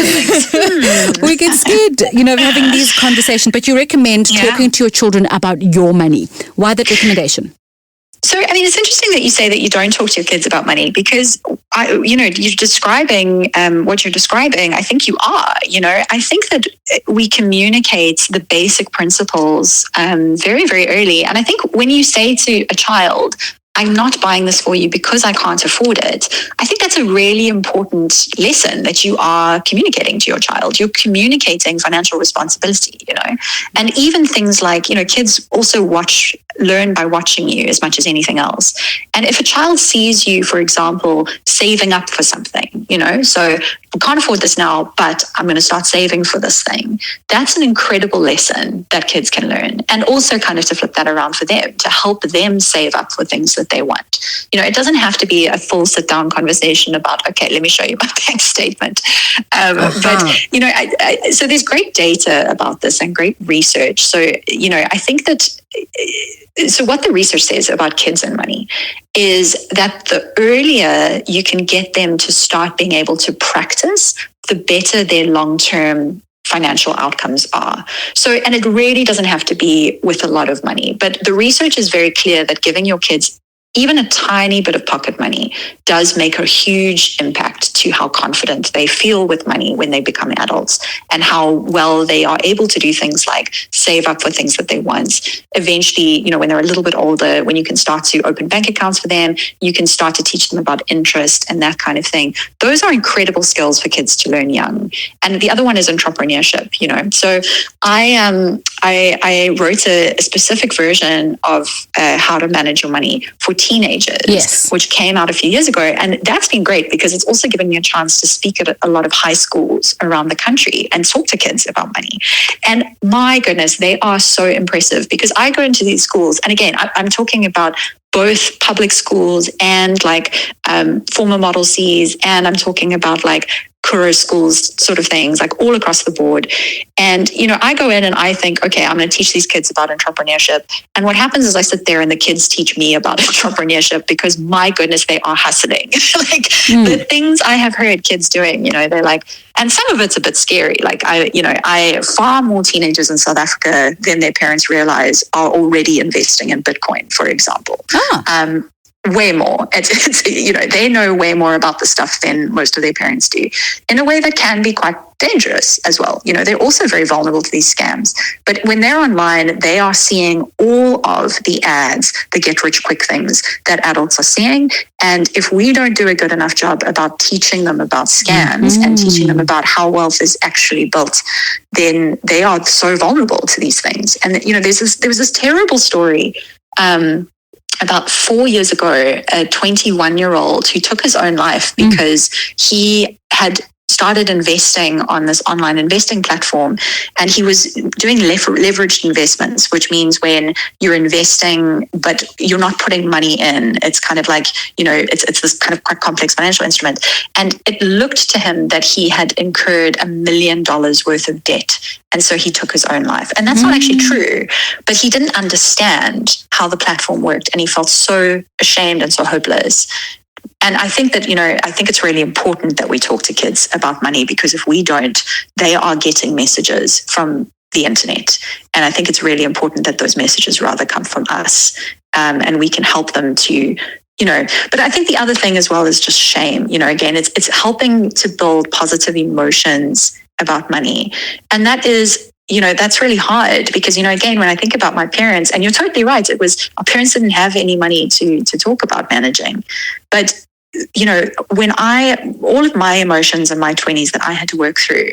We get scared, having these conversations. But you recommend talking to your children about your money. Why that recommendation? So, it's interesting that you say that you don't talk to your kids about money because, you're describing what you're describing. I think you are, I think that we communicate the basic principles very, very early. And I think when you say to a child, I'm not buying this for you because I can't afford it, I think that's a really important lesson that you are communicating to your child. You're communicating financial responsibility, and even things like, kids also learn by watching you as much as anything else. And if a child sees you, for example, saving up for something, so I can't afford this now, but I'm going to start saving for this thing. That's an incredible lesson that kids can learn. And also kind of to flip that around for them, to help them save up for things that that they want. It doesn't have to be a full sit-down conversation about, okay, let me show you my bank statement. But, so there's great data about this and great research. So, I think that, so what the research says about kids and money is that the earlier you can get them to start being able to practice, the better their long-term financial outcomes are. So, and it really doesn't have to be with a lot of money, but the research is very clear that giving your kids even a tiny bit of pocket money does make a huge impact to how confident they feel with money when they become adults, and how well they are able to do things like save up for things that they want. Eventually, when they're a little bit older, when you can start to open bank accounts for them, you can start to teach them about interest and that kind of thing. Those are incredible skills for kids to learn young. And the other one is entrepreneurship, So I wrote a specific version of how to manage your money for teenagers, yes, which came out a few years ago. And that's been great because it's also given me a chance to speak at a lot of high schools around the country and talk to kids about money. And my goodness, they are so impressive, because I go into these schools, and again, I'm talking about both public schools and former Model Cs, and I'm talking about Kuro schools sort of things, all across the board. And, I go in and I think, okay, I'm going to teach these kids about entrepreneurship. And what happens is I sit there and the kids teach me about entrepreneurship, because my goodness, they are hustling. The things I have heard kids doing, they're and some of it's a bit scary. I far more teenagers in South Africa than their parents realize are already investing in Bitcoin, for example. Way more. It's they know way more about the stuff than most of their parents do, in a way that can be quite dangerous as well. They're also very vulnerable to these scams. But when they're online, they are seeing all of the ads, the get rich quick things that adults are seeing. And if we don't do a good enough job about teaching them about scams and teaching them about how wealth is actually built, then they are so vulnerable to these things. And there was this terrible story about 4 years ago, a 21-year-old who took his own life because he had started investing on this online investing platform, and he was doing leveraged investments, which means when you're investing but you're not putting money in, it's kind of it's this kind of quite complex financial instrument. And it looked to him that he had incurred $1 million worth of debt, and so he took his own life. And that's not actually true, but he didn't understand how the platform worked, and he felt so ashamed and so hopeless. And I think that, I think it's really important that we talk to kids about money, because if we don't, they are getting messages from the internet. And I think it's really important that those messages rather come from us, and we can help them to, but I think the other thing as well is just shame. Again, it's helping to build positive emotions about money. And that is, that's really hard, because, again, when I think about my parents, and you're totally right, our parents didn't have any money to talk about managing. But, when all of my emotions in my 20s that I had to work through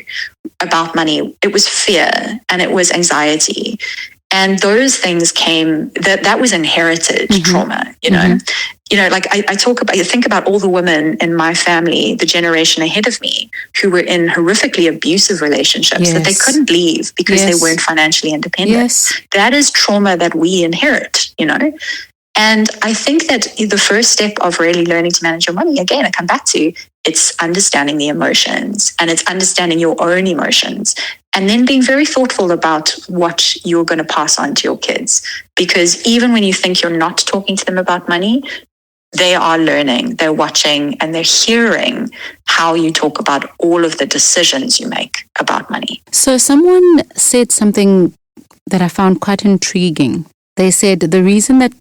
about money, it was fear and it was anxiety. And those things that was inherited trauma, I think about all the women in my family, the generation ahead of me, who were in horrifically abusive relationships that they couldn't leave because they weren't financially independent. That is trauma that we inherit, And I think that the first step of really learning to manage your money, again, I come back to, it's understanding the emotions, and it's understanding your own emotions, and then being very thoughtful about what you're going to pass on to your kids. Because even when you think you're not talking to them about money, they are learning, they're watching, and they're hearing how you talk about all of the decisions you make about money. So someone said something that I found quite intriguing. They said the reason that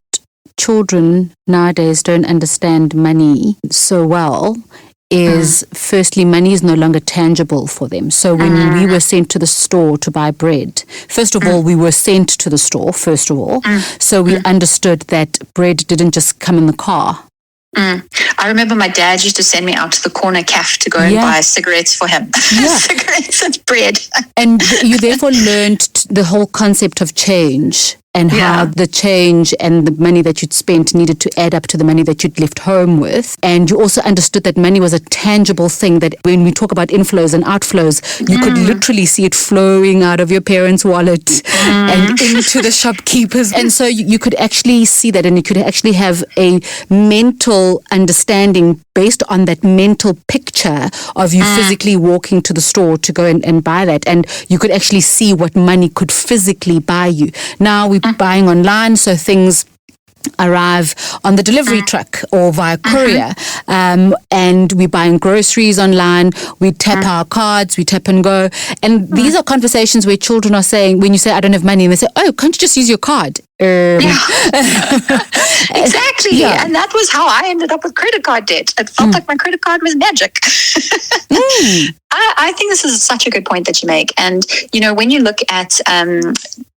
children nowadays don't understand money so well is, firstly, money is no longer tangible for them. So when we were sent to the store to buy bread, first of all, we were sent to the store, first of all. So we understood that bread didn't just come in the car. I remember my dad used to send me out to the corner cafe to go and buy cigarettes for him. Cigarettes and bread. And you therefore learned the whole concept of change. and how the change and the money that you'd spent needed to add up to the money that you'd left home with. And you also understood that money was a tangible thing, that when we talk about inflows and outflows, you could literally see it flowing out of your parents' wallet and into the shopkeepers. And so you could actually see that, and you could actually have a mental understanding based on that mental picture of you physically walking to the store to go and buy that. And you could actually see what money could physically buy you. Now we're buying online, so things arrive on the delivery truck or via courier, and we're buying groceries online. We tap our cards, we tap and go, and these are conversations where children are saying, when you say I don't have money, and they say, oh, can't you just use your card? Exactly. And that was how I ended up with credit card debt. It felt like my credit card was magic. I think this is such a good point that you make. And, you know, when you look at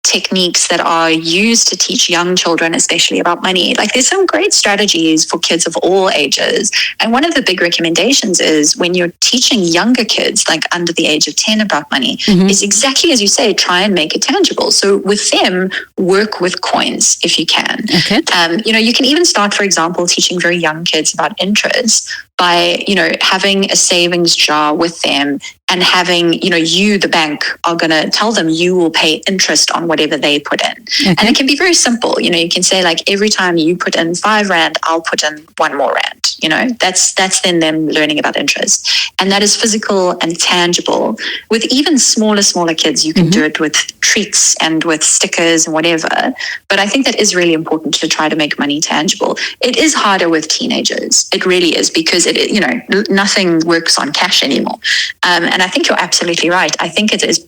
techniques that are used to teach young children, especially about money, like there's some great strategies for kids of all ages. And one of the big recommendations is when you're teaching younger kids, like under the age of 10, about money, is exactly as you say, try and make it tangible. So with them, work with coins if you can. Okay. You know, you can even start, for example, teaching very young kids about interest by, you know, having a savings jar with them and having, you know, you, the bank, are going to tell them you will pay interest on whatever they put in. Okay. And it can be very simple. You know, you can say, like, every time you put in 5 Rand, I'll put in 1 more Rand. You know, that's then them learning about interest. And that is physical and tangible. With even smaller kids, you can do it with treats and with stickers and whatever. But I think that is really important to try to make money tangible. It is harder with teenagers. It really is, because it, you know, nothing works on cash anymore. And I think you're absolutely right. I think it is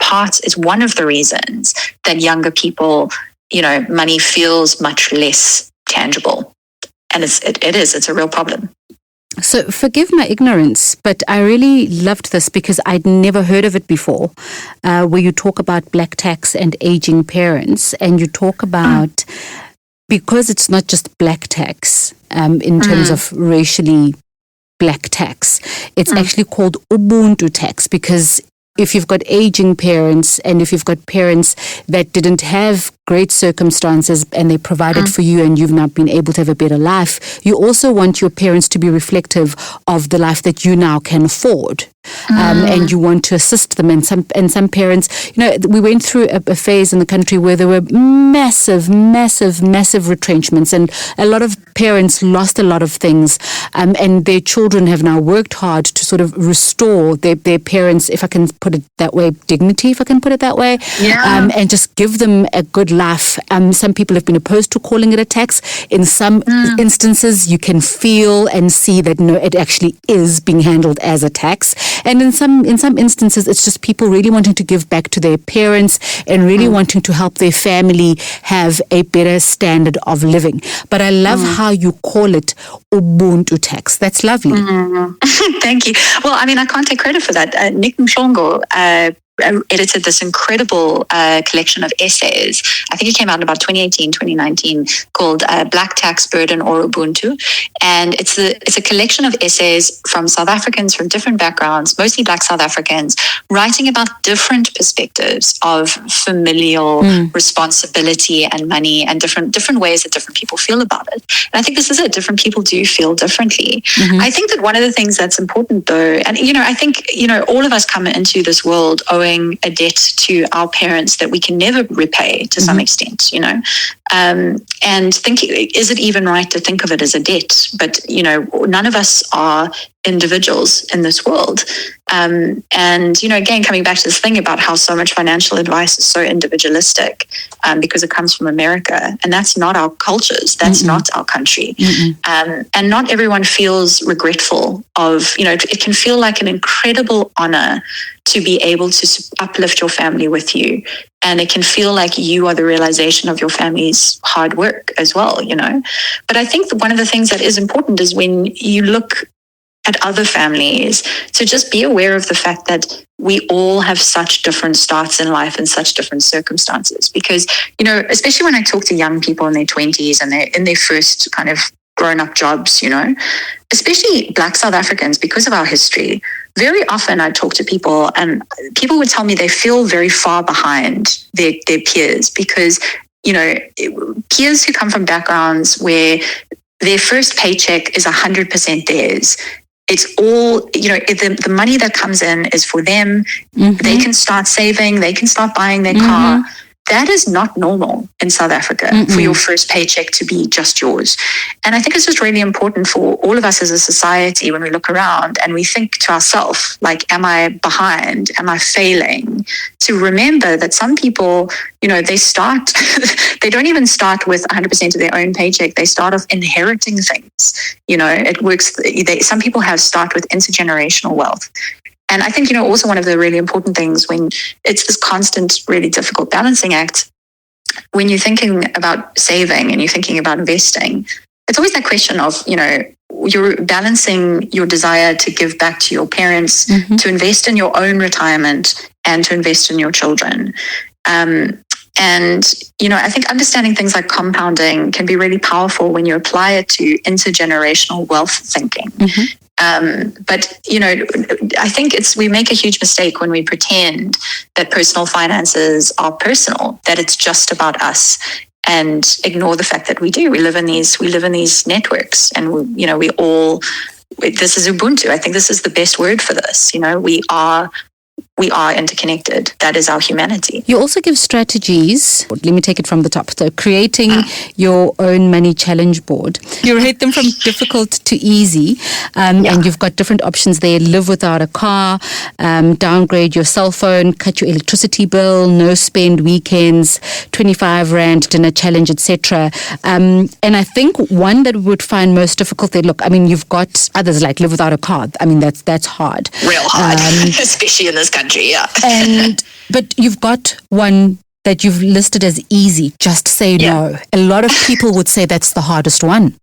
one of the reasons that younger people, you know, money feels much less tangible. And it's a real problem. So forgive my ignorance, but I really loved this because I'd never heard of it before, where you talk about black tax and aging parents, and you talk about, because it's not just black tax in terms of racially black tax, it's actually called Ubuntu tax, because if you've got aging parents and if you've got parents that didn't have great circumstances and they provided for you and you've not been able to have a better life, you also want your parents to be reflective of the life that you now can afford. And you want to assist them. And some parents, you know, we went through a phase in the country where there were massive retrenchments, and a lot of parents lost a lot of things, and their children have now worked hard to sort of restore their parents, if I can put it that way, dignity, if I can put it that way, and just give them a good life. Some people have been opposed to calling it a tax. In some instances, you can feel and see that, no, it actually is being handled as a tax. And in some instances, it's just people really wanting to give back to their parents and really wanting to help their family have a better standard of living. But I love how you call it Ubuntu tax. That's lovely. Thank you. Well, I mean, I can't take credit for that. Nick Mhlongo edited this incredible collection of essays. I think it came out in about 2018, 2019, called Black Tax, Burden, or Ubuntu. And it's a collection of essays from South Africans from different backgrounds, mostly Black South Africans, writing about different perspectives of familial responsibility and money, and different ways that different people feel about it. And I think this is it. Different people do feel differently. I think that one of the things that's important, though, and, you know, I think, you know, all of us come into this world owing a debt to our parents that we can never repay to some extent, you know, and thinking, is it even right to think of it as a debt? But, you know, none of us are individuals in this world. And, you know, again, coming back to this thing about how so much financial advice is so individualistic, because it comes from America, and that's not our cultures. That's not our country. And not everyone feels regretful of, you know, it can feel like an incredible honor to be able to uplift your family with you. And it can feel like you are the realization of your family's hard work as well, you know. But I think that one of the things that is important is when you look at other families, to just be aware of the fact that we all have such different starts in life and such different circumstances. Because, you know, especially when I talk to young people in their 20s and they're in their first kind of grown-up jobs, you know, especially Black South Africans, because of our history, very often I talk to people and people would tell me they feel very far behind their peers, because peers who come from backgrounds where their first paycheck is 100% theirs. It's all, the money that comes in is for them. They can start saving. They can start buying their car. That is not normal in South Africa for your first paycheck to be just yours. And I think it's just really important for all of us as a society when we look around and we think to ourselves, like, am I behind? Am I failing? To remember that some people, they start, they don't even start with 100% of their own paycheck. They start off inheriting things. It works. Some people start with intergenerational wealth. And I think, also one of the really important things when it's this constant, really difficult balancing act, when you're thinking about saving and you're thinking about investing, it's always that question of, you're balancing your desire to give back to your parents, to invest in your own retirement and to invest in your children. And, I think understanding things like compounding can be really powerful when you apply it to intergenerational wealth thinking. But, I think we make a huge mistake when we pretend that personal finances are personal, that it's just about us, and ignore the fact that we do. We live in these networks, and this is Ubuntu. I think this is the best word for this. We are interconnected. That is our humanity. You also give strategies. Let me take it from the top. So creating your own money challenge board. You rate them from difficult to easy. And you've got different options there. Live without a car, downgrade your cell phone, cut your electricity bill, no spend weekends, 25 Rand dinner challenge, etc. And I think one that we would find most difficult there, you've got others like live without a car. That's hard. Real hard, especially in this country. Yeah. But you've got one that you've listed as easy. Just say no. A lot of people would say that's the hardest one.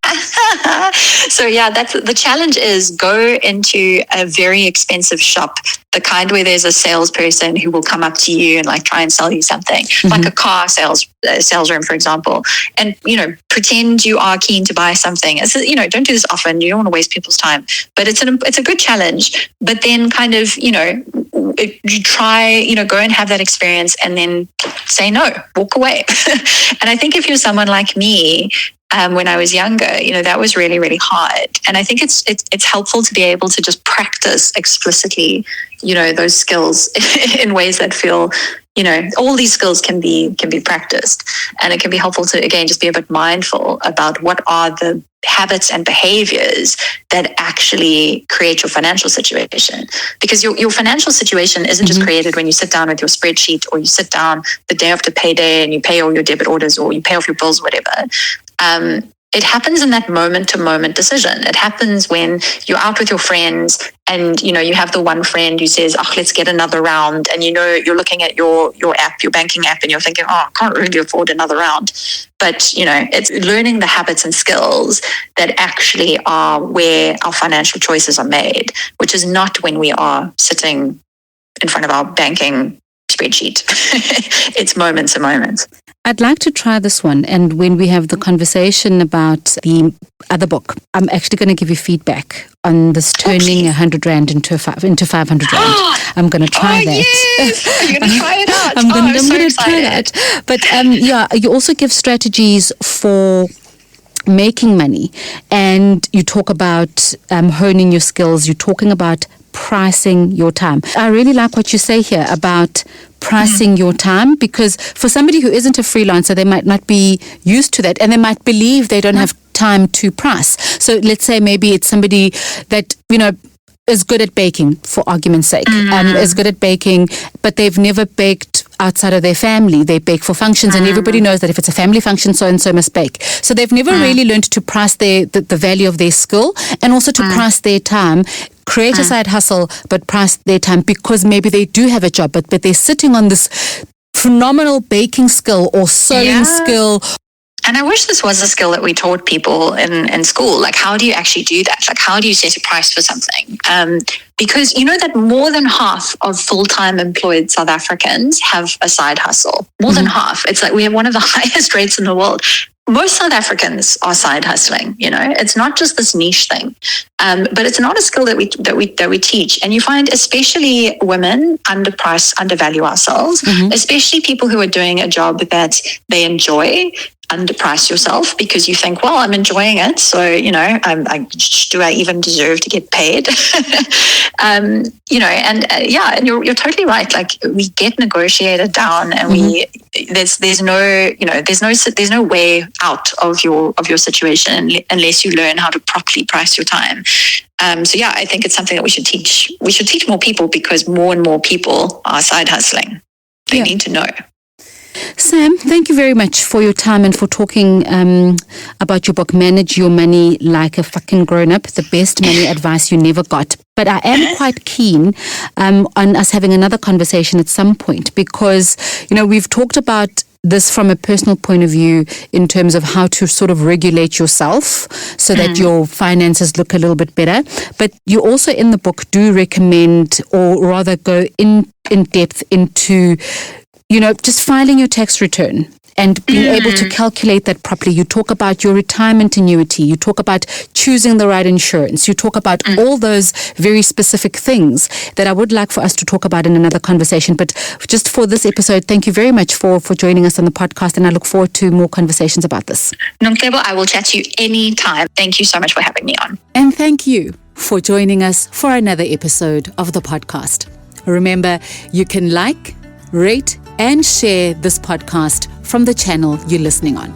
So that's the challenge is go into a very expensive shop, the kind where there's a salesperson who will come up to you and try and sell you something, like a car sales room, for example, and pretend you are keen to buy something. Don't do this often. You don't want to waste people's time, but it's a good challenge. But then you try, go and have that experience and then say no, walk away. And I think if you're someone like me, when I was younger, that was really, really hard. And I think it's helpful to be able to just practice explicitly, those skills in ways that feel, all these skills can be practiced. And it can be helpful to, again, just be a bit mindful about what are the habits and behaviors that actually create your financial situation. Because your financial situation isn't just created when you sit down with your spreadsheet or you sit down the day after payday and you pay all your debit orders or you pay off your bills, whatever. It happens in that moment-to-moment decision. It happens when you're out with your friends and, you have the one friend who says, let's get another round. And, you're looking at your app, your banking app, and you're thinking, I can't really afford another round. But, it's learning the habits and skills that actually are where our financial choices are made, which is not when we are sitting in front of our banking spreadsheet. It's moments and moments. I'd like to try this one. And when we have the conversation about the other book, I'm actually going to give you feedback on this turning 100 Rand into 500 Rand. I'm going to try that. Yes. Are you going to try it out? I'm going to try that. But you also give strategies for making money. And you talk about honing your skills. You're talking about pricing your time. I really like what you say here about pricing your time, because for somebody who isn't a freelancer, they might not be used to that and they might believe they don't have time to price. So let's say maybe it's somebody that, is good at baking, for argument's sake, is good at baking, but they've never baked outside of their family. They bake for functions, and everybody knows that if it's a family function, so-and-so must bake. So they've never really learned to price the value of their skill, and also to price their time, create a side hustle, but price their time, because maybe they do have a job, but they're sitting on this phenomenal baking skill or sewing skill. And I wish this was a skill that we taught people in school. How do you actually do that? How do you set a price for something? Because you know that more than half of full-time employed South Africans have a side hustle. More than half. It's we have one of the highest rates in the world. most South Africans are side hustling. It's not just this niche thing, but it's not a skill that we teach. And you find, especially women, undervalue ourselves, especially people who are doing a job that they enjoy. Underprice yourself because you think, well, I'm enjoying it, so do I even deserve to get paid? And you're totally right. Like, we get negotiated down, and there's no way out of your situation unless you learn how to properly price your time. I think it's something that we should teach. We should teach more people, because more and more people are side hustling. They need to know. Sam, thank you very much for your time and for talking about your book, Manage Your Money Like a Fucking Grown-Up, the best money advice you never got. But I am quite keen on us having another conversation at some point, because, we've talked about this from a personal point of view in terms of how to sort of regulate yourself so that your finances look a little bit better. But you also in the book do recommend, or rather go in depth into just filing your tax return and being able to calculate that properly. You talk about your retirement annuity. You talk about choosing the right insurance. You talk about all those very specific things that I would like for us to talk about in another conversation. But just for this episode, thank you very much for joining us on the podcast, and I look forward to more conversations about this. Nongcebo, I will chat to you anytime. Thank you so much for having me on. And thank you for joining us for another episode of the podcast. Remember, you can like, rate, and share this podcast from the channel you're listening on.